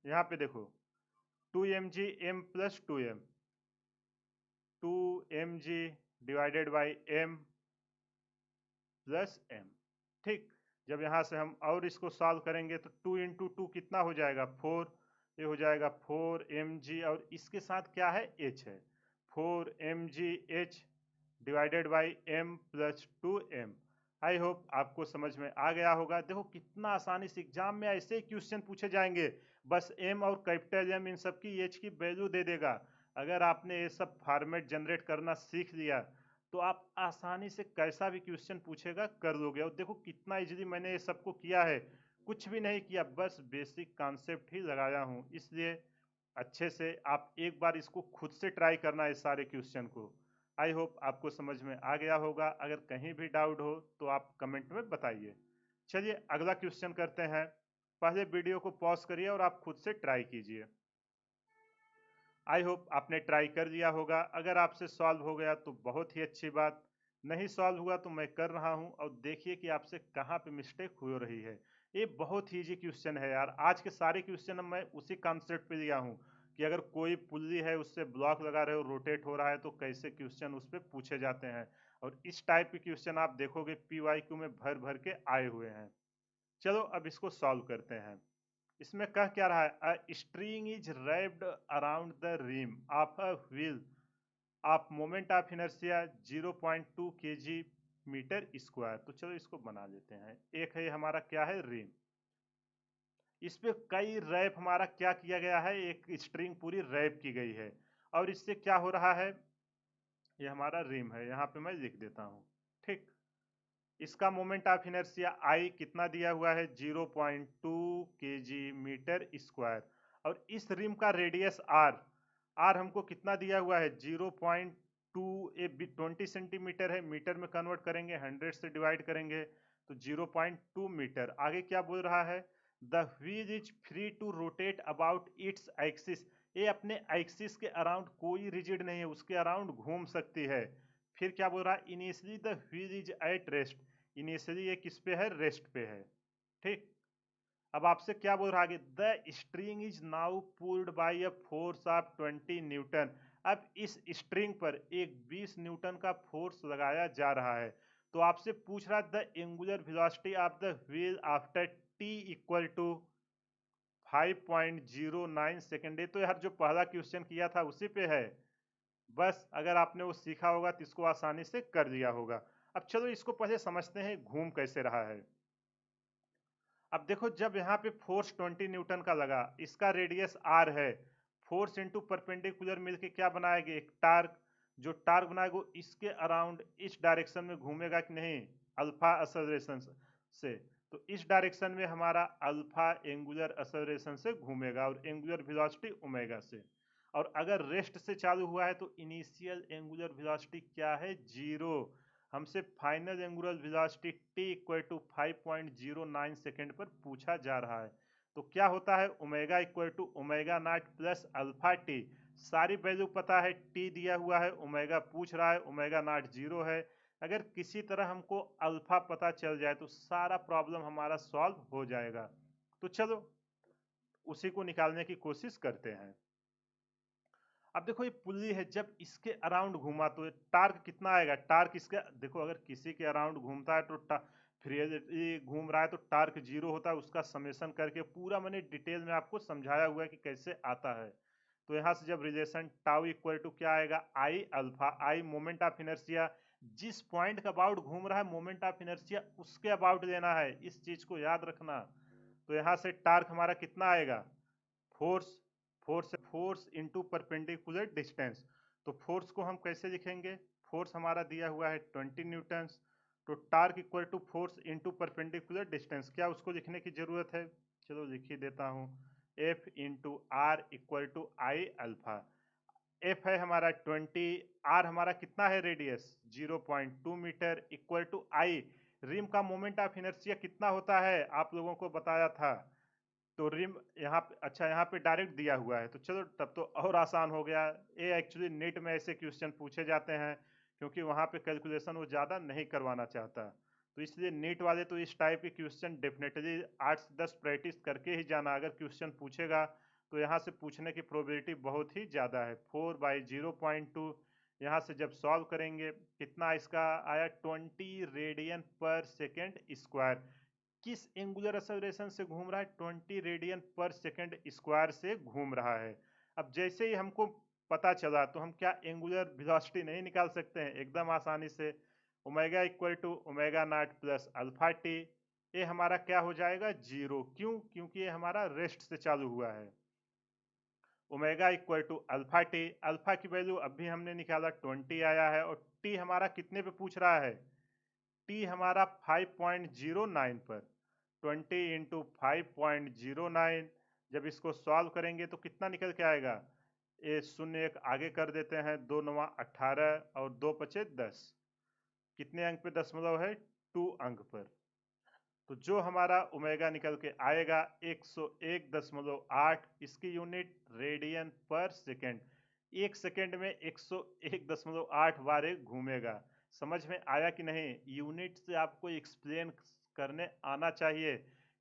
यहाँ पे देखो 2mg m plus 2m, 2mg divided by m plus m, ठीक। जब यहाँ से हम और इसको सॉल्व करेंगे तो 2 इंटू 2 कितना हो जाएगा, 4, ये हो जाएगा 4mg, और इसके साथ क्या है, h है, 4mg h divided by m plus 2m। I hope आपको समझ में आ गया होगा। देखो कितना आसानी से एग्जाम में ऐसे ही क्वेश्चन पूछे जाएंगे, बस m और कैपिटल M इन सब की h की वैल्यू दे देगा। अगर आपने ये सब फॉर्मेट जनरेट करना सीख लिया तो आप आसानी से कैसा भी क्वेश्चन पूछेगा कर लोगे। और देखो कितना इजीली मैंने ये सबको किया है, कुछ भी नहीं किया, बस बेसिक कॉन्सेप्ट ही लगाया हूँ। इसलिए अच्छे से आप एक बार इसको खुद से ट्राई करना है सारे क्वेश्चन को। आई होप आपको समझ में आ गया होगा। अगर कहीं भी डाउट हो तो आप कमेंट में बताइए। चलिए अगला क्वेश्चन करते हैं। पहले वीडियो को पॉज करिए और आप खुद से ट्राई कीजिए। आई होप आपने ट्राई कर लिया होगा। अगर आपसे सॉल्व हो गया तो बहुत ही अच्छी बात, नहीं सॉल्व हुआ तो मैं कर रहा हूं, और देखिए कि आपसे कहाँ पे मिस्टेक हो रही है। ये बहुत ही इजी क्वेश्चन है यार, आज के सारे क्वेश्चन मैं उसी कॉन्सेप्ट पे लिया हूँ कि अगर कोई पुल्ली है उससे ब्लॉक लगा रहे हो, रोटेट हो रहा है, तो कैसे क्वेश्चन उस पर पूछे जाते हैं। और इस टाइप के क्वेश्चन आप देखोगे PYQ में भर भर के आए हुए हैं। चलो अब इसको सॉल्व करते हैं। इसमें कह क्या रहा है, a string is wrapped around the rim of a wheel of moment of inertia 0.2 kg metre square. तो चलो इसको बना लेते हैं। एक है हमारा क्या है, रिम। इस पे कई रैप हमारा क्या किया गया है, एक स्ट्रिंग पूरी रैप की गई है। और इससे क्या हो रहा है, ये हमारा रिम है, यहाँ पे मैं लिख देता हूँ। ठीक, इसका मोमेंट ऑफ इनर्शिया आई कितना दिया हुआ है, 0.2 kg मीटर स्क्वायर। और इस रिम का रेडियस आर, आर हमको कितना दिया हुआ है, 0.2, 20 सेंटीमीटर है, मीटर में कन्वर्ट करेंगे, 100 से डिवाइड करेंगे तो 0.2 मीटर। आगे क्या बोल रहा है, the wheel is free to rotate about its axis. ये अपने एक्सिस के अराउंड कोई रिजिड नहीं है, उसके अराउंड घूम सकती है। फिर क्या बोल रहा है, initially the wheel is at rest. Initially ये किस पे है, रेस्ट पे है। ठीक, अब आपसे क्या बोल रहा है, the string is now pulled bye a force of 20 Newton. अब इस स्ट्रिंग पर एक 20 न्यूटन का फोर्स लगाया जा रहा है। तो आपसे पूछ रहा है the angular velocity of the wheel after t equal to 5.09 second. तो यार जो पहला क्वेश्चन किया था उसी पे है। बस अगर आपने वो सीखा होगा तो इसको आसानी से कर लिया होगा। अब चलो इसको पहले समझते हैं घूम कैसे रहा है। अब देखो, जब यहाँ पे फोर्स 20 न्यूटन का लगा, इसका रेडियस आर है, फोर्स इंटू परपेंडिकुलर मिलके क्या बनाएगा, एक टार्क। जो टार्क बनाएगा वो इसके अराउंड इस डायरेक्शन में घूमेगा कि नहीं, अल्फा एक्सेलरेशन से। तो इस डायरेक्शन में हमारा अल्फा एंगुलर एक्सेलरेशन से घूमेगा और एंगुलर वेलोसिटी ओमेगा से। और अगर रेस्ट से चालू हुआ है तो इनिशियल एंगुलर वेलोसिटी क्या है, 0। हमसे final angular velocity t equal to 5.09 second पर पूछा जा रहा है। तो क्या होता है, omega equal to omega not plus alpha t. सारी वैल्यू पता है, t दिया हुआ है, ओमेगा पूछ रहा है, ओमेगा नॉट 0 है। अगर किसी तरह हमको अल्फा पता चल जाए तो सारा प्रॉब्लम हमारा सॉल्व हो जाएगा। तो चलो उसी को निकालने की कोशिश करते हैं। अब देखो ये पुल्ली है, जब इसके अराउंड घूमा तो टार्क कितना आएगा, टार्क इसका देखो, अगर किसी के अराउंड घूमता है तो फ्री घूम रहा है तो टार्क 0 होता है। उसका समेशन करके पूरा मैंने डिटेल में आपको समझाया हुआ है कि कैसे आता है। तो यहाँ से जब रिलेशन टाउ इक्वल टू क्या आएगा, आई alpha, I moment of inertia, जिस पॉइंट का अबाउट घूम रहा है मोमेंट ऑफ इनर्शिया उसके अबाउट लेना है, इस चीज को याद रखना। तो यहाँ से टार्क हमारा कितना आएगा, force, force into perpendicular distance. तो फोर्स को हम कैसे लिखेंगे, फोर्स हमारा दिया हुआ है 20 न्यूटन। तो torque equal to force into perpendicular distance, क्या उसको लिखने की जरूरत है, चलो लिख ही देता हूँ। F into r equal to I alpha. F है हमारा 20, आर हमारा कितना है, radius 0.2 metre, equal to I, rim का मोमेंट ऑफ इनर्शिया कितना होता है आप लोगों को बताया था। तो रिम यहाँ पे, अच्छा यहाँ पे डायरेक्ट दिया हुआ है, तो चलो तब तो और आसान हो गया। ये एक्चुअली नेट में ऐसे क्वेश्चन पूछे जाते हैं क्योंकि वहाँ पे कैलकुलेशन वो ज़्यादा नहीं करवाना चाहता। तो इसलिए नीट वाले तो इस टाइप के क्वेश्चन डेफिनेटली 8 से 10 प्रैक्टिस करके ही जाना। अगर क्वेश्चन पूछेगा तो यहाँ से पूछने की प्रोबेबिलिटी बहुत ही ज़्यादा है। 4/0.2, यहाँ से जब सॉल्व करेंगे कितना इसका आया, 20 रेडियन पर सेकेंड स्क्वायर। किस एंगुलर एक्सेलरेशन से घूम रहा है, 20 रेडियन पर सेकेंड स्क्वायर से घूम रहा है। अब जैसे ही हमको पता चला तो हम क्या एंगुलर वेलोसिटी नहीं निकाल सकते हैं, एकदम आसानी से। Omega equal to omega not plus alpha t, ये हमारा क्या हो जाएगा, 0। क्यों, क्योंकि ये हमारा रेस्ट से चालू हुआ है। Omega equal to alpha t, alpha की वैल्यू अभी हमने निकाला 20 आया है, और टी हमारा कितने पे पूछ रहा है, टी हमारा 5.09 पर। 20 इंटू 5.09, जब इसको सॉल्व करेंगे तो कितना निकल के आएगा, ये शून्य एक आगे कर देते हैं, 2 9 18 और 2 5 10, कितने अंक पे दशमलव है, 2 अंक पर। तो जो हमारा ओमेगा निकल के आएगा 101.8, इसकी यूनिट रेडियन पर सेकेंड। एक सेकेंड में 101.8 बार एक घूमेगा। समझ में आया कि नहीं, यूनिट से आपको एक्सप्लेन करने आना चाहिए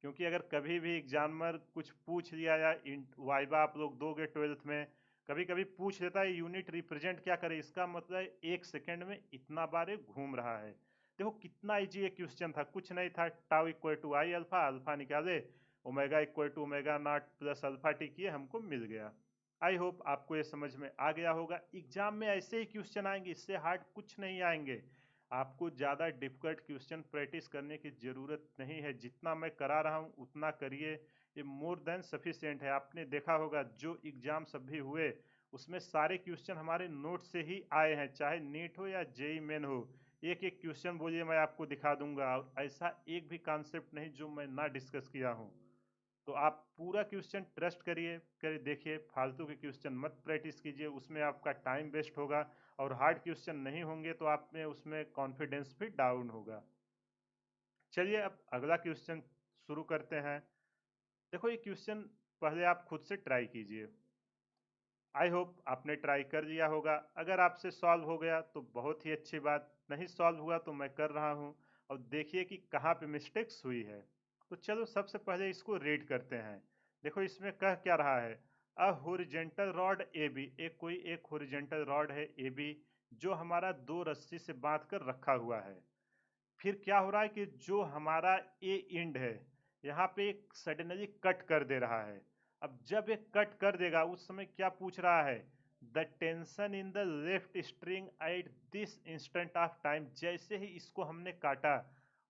क्योंकि अगर कभी भी एग्जामिनर कुछ पूछ लिया या वाइवा आप लोग दोगे 12th में, कभी कभी पूछ लेता है यूनिट रिप्रेजेंट क्या करे, इसका मतलब 1 सेकेंड में इतना बार ये घूम रहा है। देखो कितना इजी ये क्वेश्चन था, कुछ नहीं था, tau equal to I alpha, alpha निकाले, omega equal to omega not plus alpha t किए, हमको मिल गया। आई होप आपको ये समझ में आ गया होगा। एग्जाम में ऐसे ही क्वेश्चन आएंगे, इससे हार्ड कुछ नहीं आएंगे। आपको ज़्यादा डिफिकल्ट क्वेश्चन प्रैक्टिस करने की ज़रूरत नहीं है, जितना मैं करा रहा हूँ उतना करिए, ये मोर देन सफिशिएंट है। आपने देखा होगा जो एग्जाम सब भी हुए उसमें सारे क्वेश्चन हमारे नोट से ही आए हैं, चाहे नीट हो या जेई मेन हो। एक एक क्वेश्चन बोलिए मैं आपको दिखा दूंगा, और ऐसा एक भी कॉन्सेप्ट नहीं जो मैं ना डिस्कस किया हूँ। तो आप पूरा क्वेश्चन ट्रस्ट करिए देखिए, फालतू के क्वेश्चन मत प्रैक्टिस कीजिए, उसमें आपका टाइम वेस्ट होगा, और हार्ड क्वेश्चन नहीं होंगे तो आप में उसमें कॉन्फिडेंस भी डाउन होगा। चलिए अब अगला क्वेश्चन शुरू करते हैं। देखो ये क्वेश्चन पहले आप खुद से ट्राई कीजिए। आई होप आपने ट्राई कर लिया होगा। अगर आपसे सॉल्व हो गया तो बहुत ही अच्छी बात, नहीं सॉल्व हुआ तो मैं कर रहा हूँ, और देखिए कि कहाँ पे मिस्टेक्स हुई है। तो चलो सबसे पहले इसको रीड करते हैं। देखो इसमें कह क्या रहा है, a horizontal rod A B, एक हॉरिजेंटल रॉड है ए बी, जो हमारा दो रस्सी से बांध कर रखा हुआ है। फिर क्या हो रहा है कि जो हमारा ए इंड है यहाँ पे एक सडनली कट कर दे रहा है। अब जब ये कट कर देगा उस समय क्या पूछ रहा है, the tension in the left string at this instant of time, जैसे ही इसको हमने काटा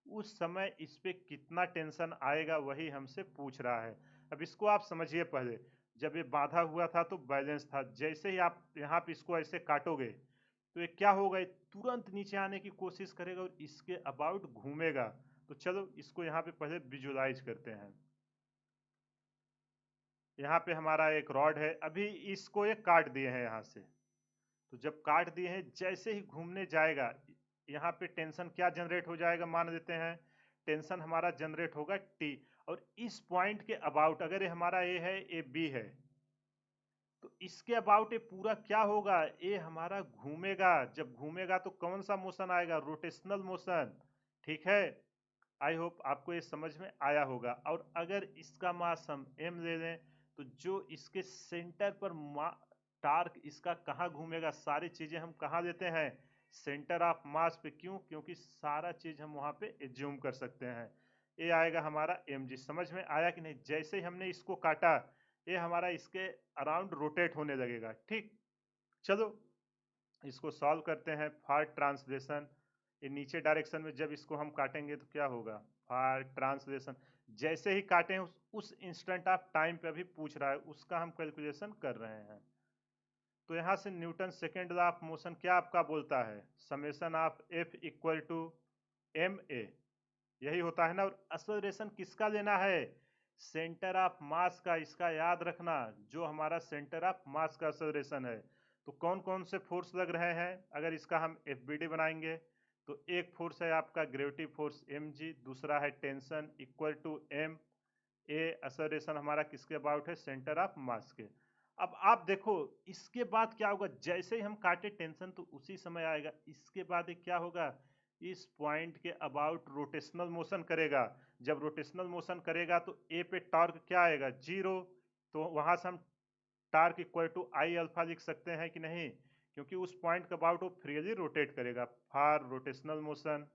उस समय इस पे कितना टेंशन आएगा वही हमसे पूछ रहा है। अब इसको आप समझिए, पहले जब ये बांधा हुआ था तो बैलेंस था, जैसे ही आप यहाँ पे इसको ऐसे काटोगे तो ये क्या होगा, तुरंत नीचे आने की कोशिश करेगा और इसके अबाउट घूमेगा। तो चलो इसको यहाँ पे पहले विजुलाइज करते हैं। यहाँ पे हमारा एक रॉड है, अभी इसको ये काट दिए हैं यहाँ से। तो जब काट दिए हैं जैसे ही घूमने जाएगा यहाँ पे टेंशन क्या जनरेट हो जाएगा, मान लेते हैं टेंशन हमारा जनरेट होगा टी। और इस पॉइंट के अबाउट अगर ये हमारा ए है, ए बी है, तो इसके अबाउट ये पूरा क्या होगा, ये हमारा घूमेगा। जब घूमेगा तो कौन सा मोशन आएगा, रोटेशनल मोशन। ठीक है, आई होप आपको ये समझ में आया होगा। और अगर इसका मास हम m ले लें तो जो इसके सेंटर पर टार्क इसका कहाँ घूमेगा, सारी चीजें हम कहाँ लेते हैं, सेंटर ऑफ मास पे। क्यों, क्योंकि सारा चीज हम वहां पे एज्यूम कर सकते हैं। ये आएगा हमारा mg। समझ में आया कि नहीं, जैसे ही हमने इसको काटा ये हमारा इसके अराउंड रोटेट होने लगेगा। ठीक, चलो इसको सॉल्व करते हैं। फार ट्रांसलेशन, ये नीचे डायरेक्शन में जब इसको हम काटेंगे तो क्या होगा, फार ट्रांसलेशन, जैसे ही काटें उस इंस्टेंट ऑफ टाइम पे अभी पूछ रहा है, उसका हम कैलकुलेशन कर रहे हैं। तो यहाँ से Newton second law of motion क्या आपका बोलता है, summation of f equal to m a, यही होता है ना। और एक्सेलरेशन किसका लेना है, सेंटर ऑफ मास का, इसका याद रखना, जो हमारा सेंटर ऑफ मास का एक्सेलरेशन है। तो कौन कौन से फोर्स लग रहे हैं, अगर इसका हम एफ बी डी बनाएंगे तो एक फोर्स है आपका ग्रेविटी फोर्स एम जी, दूसरा है tension equal to m a, acceleration हमारा किसके अबाउट है, सेंटर ऑफ मास के। अब आप देखो इसके बाद क्या होगा, जैसे ही हम काटे टेंशन तो उसी समय आएगा, इसके बाद क्या होगा, इस पॉइंट के अबाउट रोटेशनल मोशन करेगा। जब रोटेशनल मोशन करेगा तो ए पे टॉर्क क्या आएगा, जीरो। तो वहां से हम torque equal to I alpha लिख सकते हैं कि नहीं, क्योंकि उस पॉइंट के अबाउट वो फ्रीली रोटेट करेगा, फॉर रोटेशनल मोशन।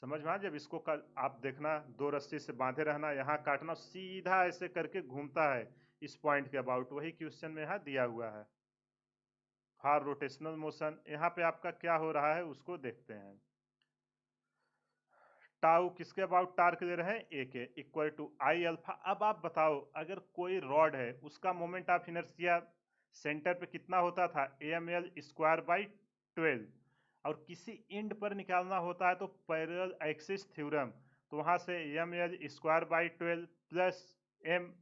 समझ में आ, जब इसको आप देखना दो रस्सी से बांधे रहना, यहाँ काटना, सीधा ऐसे करके घूमता है इस पॉइंट के अबाउट, वही क्वेश्चन में यहाँ दिया हुआ है, फॉर रोटेशनल मोशन। यहाँ पे आपका क्या हो रहा है उसको देखते हैं। टाउ किसके अबाउट टार्क दे रहे हैं, ए के, इक्वल टू आई अल्फा। अब आप बताओ अगर कोई रॉड है उसका मोमेंट ऑफ इनर्शिया सेंटर पे कितना होता था, एम एल स्क्वायर बाई 12, और किसी एंड पर निकालना होता है तो पैरेलल एक्सिस थ्योरम, तो वहां से m l square by 12 plus m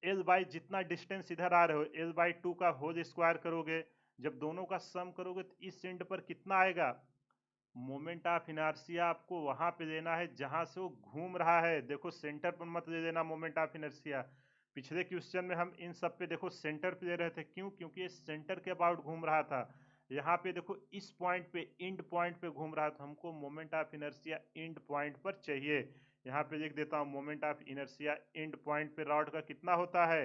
l by जितना डिस्टेंस इधर आ रहे हो एल बाई 2 का होल स्क्वायर करोगे, जब दोनों का सम करोगे तो इस एंड पर कितना आएगा। मोमेंट ऑफ इनर्शिया आपको वहां पे लेना है जहां से वो घूम रहा है, देखो सेंटर पर मत ले लेना मोमेंट ऑफ इनर्शिया। पिछले क्वेश्चन में हम इन सब पे देखो सेंटर पे ले रहे थे, क्यों, क्योंकि ये सेंटर के अबाउट घूम रहा था। यहाँ पे देखो इस पॉइंट पे इंड पॉइंट पे घूम रहा है, तो हमको moment of inertia end point पर चाहिए। यहाँ पे लिख देता हूँ moment of inertia end point पे रॉड का कितना होता है,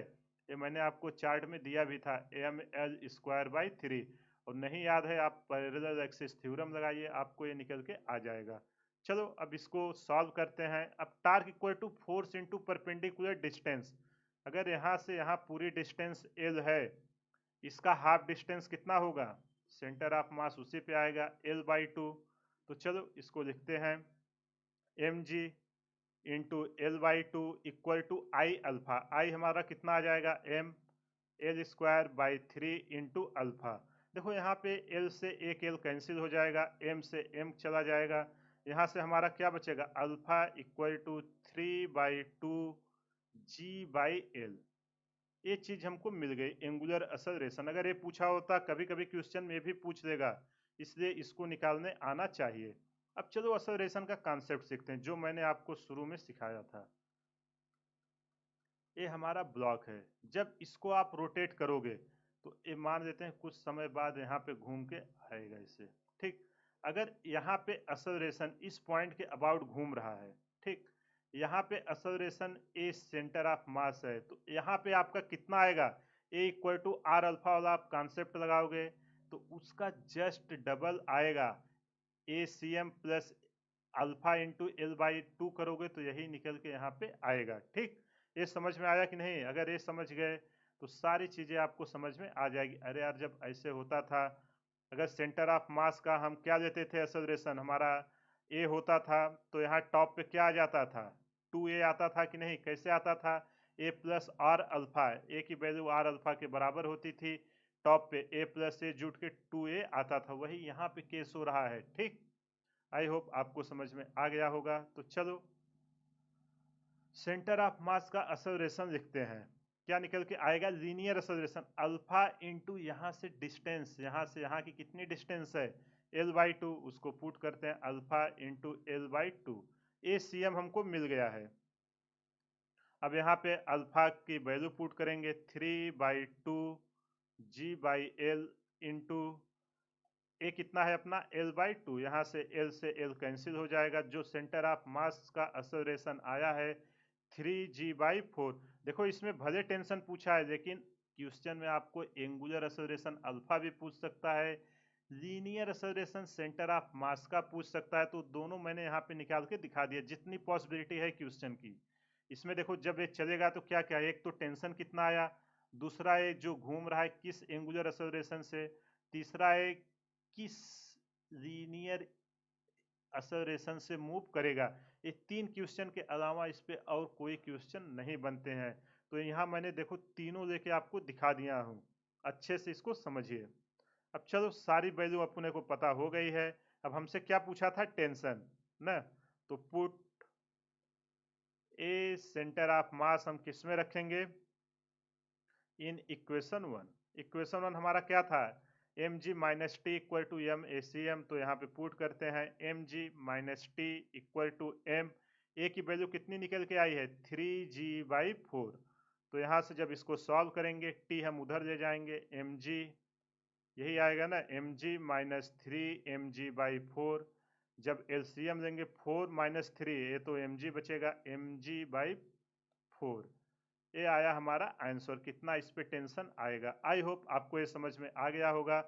ये मैंने आपको चार्ट में दिया भी था, ml²/3। और नहीं याद है आप पैरेलल एक्सिस थ्योरम लगाइए, आपको ये निकल के आ जाएगा। चलो अब इसको सॉल्व करते हैं। अब torque equal to force into perpendicular distance. अगर यहाँ से यहाँ पूरी डिस्टेंस एल है, इसका हाफ डिस्टेंस कितना होगा, सेंटर ऑफ मास उसी पे आएगा, L/2। तो चलो इसको लिखते हैं mg into L/2 equal to I alpha. I हमारा कितना आ जाएगा, ml²/3 इंटू अल्फा। देखो यहाँ पे L से एक L कैंसिल हो जाएगा, m से m चला जाएगा, यहाँ से हमारा क्या बचेगा, अल्फा इक्वल टू 3/2 G/L। ये चीज हमको मिल गई, एंगुलर एक्सेलरेशन। अगर ये पूछा होता, कभी कभी क्वेश्चन में भी पूछ देगा, इसलिए इसको निकालने आना चाहिए। अब चलो एक्सेलरेशन का कॉन्सेप्ट सीखते हैं, जो मैंने आपको शुरू में सिखाया था। ये हमारा ब्लॉक है, जब इसको आप रोटेट करोगे तो ये मान लेते हैं कुछ समय बाद यहाँ पे घूम के आएगा इसे, ठीक। अगर यहाँ पे एक्सेलरेशन इस पॉइंट के अबाउट घूम रहा है, ठीक, यहाँ पे acceleration a centre of mass है, तो यहाँ पे आपका कितना आएगा, a equal to r alpha वाला आप कॉन्सेप्ट लगाओगे तो उसका जस्ट डबल आएगा, a c m plus alpha into L/2 करोगे तो यही निकल के यहाँ पे आएगा, ठीक। ये समझ में आया कि नहीं, अगर ये समझ गए तो सारी चीजें आपको समझ में आ जाएगी। अरे यार जब ऐसे होता था, अगर सेंटर ऑफ मास का हम क्या लेते थे, एक्सेलरेशन हमारा ए होता था, तो यहाँ टॉप पे क्या आ जाता था, 2a आता था कि नहीं, कैसे आता था, a प्लस आर अल्फा, ए की वैल्यू आर अल्फा के बराबर होती थी, टॉप पे a प्लस ए जुट के 2a आता था, वही यहाँ पे केस हो रहा है, ठीक। आई होप आपको समझ में आ गया होगा। तो चलो सेंटर ऑफ मास का एक्सेलरेशन लिखते हैं, क्या निकल के आएगा, लीनियर एक्सेलरेशन अल्फा इंटू यहाँ से डिस्टेंस, यहाँ से यहाँ की कितनी डिस्टेंस है, L/2, उसको पुट करते हैं अल्फा इंटू L/2। ए सी एम हमको मिल गया है। अब यहाँ पे अल्फा की वैल्यू पुट करेंगे 3/2 G/L इंटू ए कितना है अपना, L/2, यहाँ से L कैंसिल हो जाएगा, जो सेंटर ऑफ मास का एक्सेलरेशन आया है 3G/4। देखो इसमें भले टेंशन पूछा है, लेकिन क्वेश्चन में आपको एंगुलर एक्सेलरेशन अल्फा भी पूछ सकता है, लीनियर एक्सेलरेशन सेंटर ऑफ मास का पूछ सकता है, तो दोनों मैंने यहाँ पे निकाल के दिखा दिया, जितनी पॉसिबिलिटी है क्वेश्चन की। इसमें देखो जब ये चलेगा तो क्या क्या, एक तो टेंशन कितना आया, दूसरा है जो घूम रहा है किस एंगुलर एक्सेलरेशन से, तीसरा है किस लीनियर एक्सेलरेशन से मूव करेगा। ये तीन क्वेश्चन के अलावा इस पे और कोई क्वेश्चन नहीं बनते हैं। तो यहाँ मैंने देखो तीनों लेके आपको दिखा दिया हूँ, अच्छे से इसको समझिए। अब चलो सारी वैल्यू अपने को पता हो गई है। अब हमसे क्या पूछा था, टेंशन ना, तो पुट ए सेंटर ऑफ मास हम किस में रखेंगे, इन इक्वेशन 1। इक्वेशन 1 हमारा क्या था, mg minus t equal to m a c m, तो यहाँ पे पुट करते हैं mg minus t equal to m. A की वैल्यू कितनी निकल के आई है, 3G/4। तो यहाँ से जब इसको सॉल्व करेंगे, टी हम उधर ले जाएंगे, mg यही आएगा ना, mg माइनस 3mg/4। जब एलसीएम लेंगे 4 माइनस 3, ये तो mg बचेगा, mg/4। ये आया हमारा आंसर, कितना इस पे टेंशन आएगा। आई होप आपको ये समझ में आ गया होगा।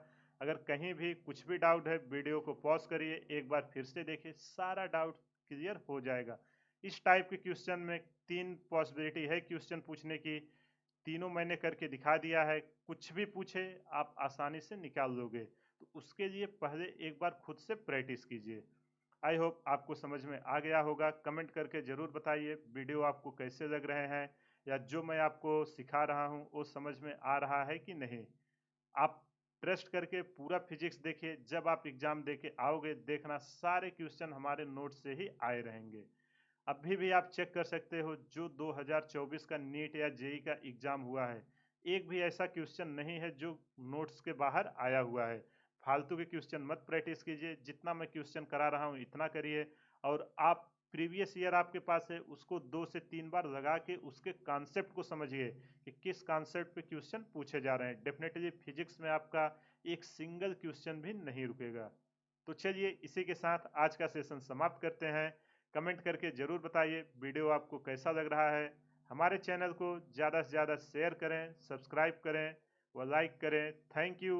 अगर कहीं भी कुछ भी डाउट है, वीडियो को पॉज करिए, एक बार फिर से देखिए, सारा डाउट क्लियर हो जाएगा। इस टाइप के क्वेश्चन में 3 पॉसिबिलिटी है क्वेश्चन पूछने की, तीनों मैंने करके दिखा दिया है, कुछ भी पूछे आप आसानी से निकाल लोगे। तो उसके लिए पहले एक बार खुद से प्रैक्टिस कीजिए। आई होप आपको समझ में आ गया होगा। कमेंट करके ज़रूर बताइए वीडियो आपको कैसे लग रहे हैं, या जो मैं आपको सिखा रहा हूँ वो समझ में आ रहा है कि नहीं। आप ट्रस्ट करके पूरा फिजिक्स देखिए, जब आप एग्जाम देके आओगे देखना सारे क्वेश्चन हमारे नोट से ही आए रहेंगे। अभी भी आप चेक कर सकते हो, जो 2024 का नीट या जेई का एग्जाम हुआ है, एक भी ऐसा क्वेश्चन नहीं है जो नोट्स के बाहर आया हुआ है। फालतू के क्वेश्चन मत प्रैक्टिस कीजिए, जितना मैं क्वेश्चन करा रहा हूँ इतना करिए, और आप प्रीवियस ईयर आपके पास है उसको 2 से 3 बार लगा के उसके कॉन्सेप्ट को समझिए कि किस कॉन्सेप्ट पे क्वेश्चन पूछे जा रहे हैं। डेफिनेटली फिजिक्स में आपका एक सिंगल क्वेश्चन भी नहीं रुकेगा। तो चलिए इसी के साथ आज का सेशन समाप्त करते हैं। कमेंट करके जरूर बताइए वीडियो आपको कैसा लग रहा है। हमारे चैनल को ज़्यादा से ज़्यादा शेयर करें, सब्सक्राइब करें व लाइक करें। Thank you.